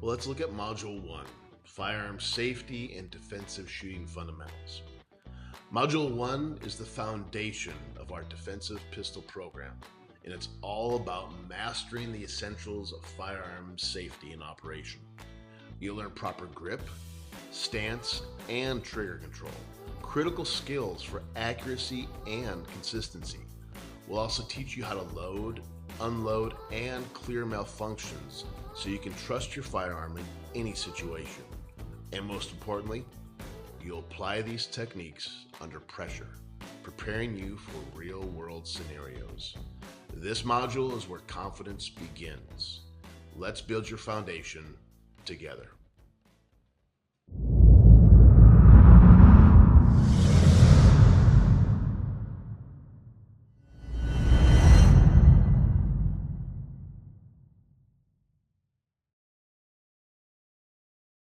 Well, let's look at Module 1, Firearm Safety and Defensive Shooting Fundamentals. Module 1 is the foundation of our defensive pistol program, and it's all about mastering the essentials of firearm safety and operation. You'll learn proper grip, stance, and trigger control, critical skills for accuracy and consistency. We'll also teach you how to load, unload, and clear malfunctions so you can trust your firearm in any situation. And most importantly, you'll apply these techniques under pressure, preparing you for real-world scenarios. This module is where confidence begins. Let's build your foundation together.